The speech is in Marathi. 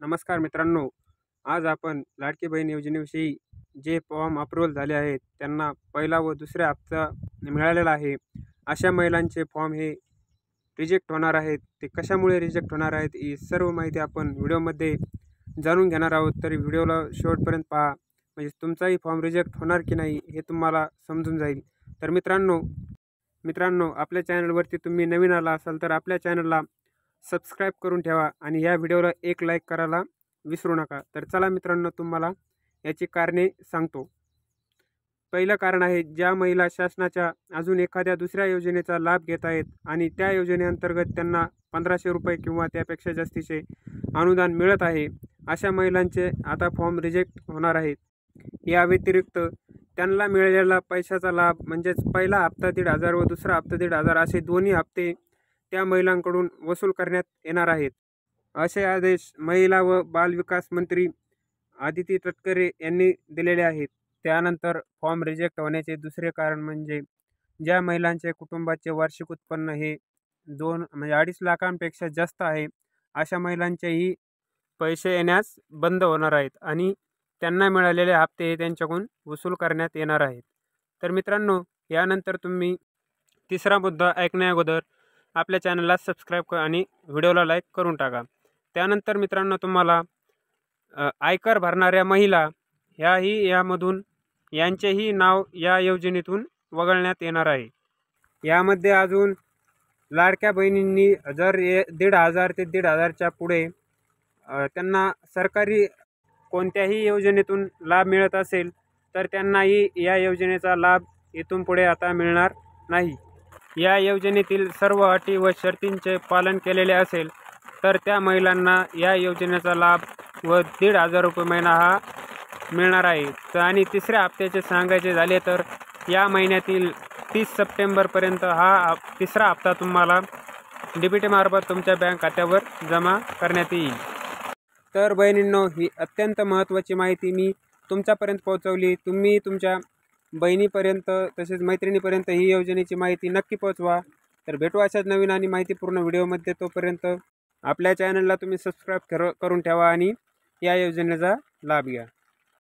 नमस्कार मित्रांनो, आज आपण लाडकी बहीण योजनेविषयी जे फॉर्म अप्रूव्हल झाले आहेत त्यांना पहिला व दुसरा हप्ता मिळालेला आहे. अशा महिलांचे फॉर्म हे रिजेक्ट होणार आहेत. ते कशामुळे रिजेक्ट होणार आहेत ही सर्व माहिती आपण व्हिडिओमध्ये जाणून घेणार आहोत. तरी व्हिडिओला शेवटपर्यंत पहा, म्हणजे तुमचाही फॉर्म रिजेक्ट होणार की नाही हे तुम्हाला समजून जाईल. तर मित्रांनो आपल्या चॅनलवरती तुम्ही नवीन आला असाल तर आपल्या चॅनलला सबस्क्राईब करून ठेवा आणि या व्हिडिओला एक लाईक करायला विसरू नका. तर चला मित्रांनो, तुम्हाला याची कारणे सांगतो. पहिलं कारण आहे, ज्या महिला शासनाच्या अजून एखाद्या दुसऱ्या योजनेचा लाभ घेत आहेत आणि त्या योजनेअंतर्गत त्यांना 1500 रुपये किंवा त्यापेक्षा जास्तीचे अनुदान मिळत आहे, अशा महिलांचे आता फॉर्म रिजेक्ट होणार आहेत. या व्यतिरिक्त त्यांना मिळालेला पैशाचा लाभ म्हणजेच पहिला हप्ता 1,500 व दुसरा हप्ता 1,500 असे दोन्ही हप्ते त्या महिलांकडून वसूल करण्यात येणार आहेत. असे आदेश महिला व बालविकास मंत्री आदिती तटकरे यांनी दिलेले आहेत. त्यानंतर फॉर्म रिजेक्ट होण्याचे दुसरे कारण म्हणजे ज्या महिलांचे कुटुंबाचे वार्षिक उत्पन्न हे 2.5 लाखांपेक्षा जास्त आहे, अशा महिलांचेही पैसे येण्यास बंद होणार आहेत आणि त्यांना मिळालेले हप्ते हे त्यांच्याकडून वसूल करण्यात येणार आहेत. तर मित्रांनो, यानंतर तुम्ही तिसरा मुद्दा ऐकण्या अगोदर आपल्या चॅनलला सबस्क्राईब आणि व्हिडिओला लाईक करून टाका. त्यानंतर मित्रांनो, तुम्हाला आयकर भरणाऱ्या महिला यामधून यांचेही नाव या योजनेतून वगळण्यात येणार आहे. यामध्ये अजून लाडक्या बहिणींनी जर 1,500 ते 1,500च्या पुढे त्यांना सरकारी कोणत्याही योजनेतून लाभ मिळत असेल तर त्यांनाही या योजनेचा लाभ इथून पुढे आता मिळणार नाही. या योजनेतील सर्व अटी व शर्तींचे पालन केलेले असेल तर त्या महिलांना या योजनेचा लाभ व 1,500 रुपये महिना हा मिळणार आहे. आणि तिसऱ्या हप्त्याचे सांगायचे झाले तर या महिन्यातील 30 सप्टेंबरपर्यंत हा तिसरा हप्ता तुम्हाला DBT मार्फत तुमच्या बँक खात्यावर जमा करण्यात येईल. तर बहिणींनो, ही अत्यंत महत्त्वाची माहिती मी तुमच्यापर्यंत पोहोचवली. तुम्ही तुमच्या बहिणीपर्यंत तसेच मैत्रिणीपर्यंत ही योजनेची माहिती नक्की पोहोचवा. तर भेटू अशाच नवीन आणि माहितीपूर्ण व्हिडिओमध्ये. तोपर्यंत आपल्या चॅनलला तुम्ही सबस्क्राईब करून ठेवा आणि या योजनेचा लाभ घ्या.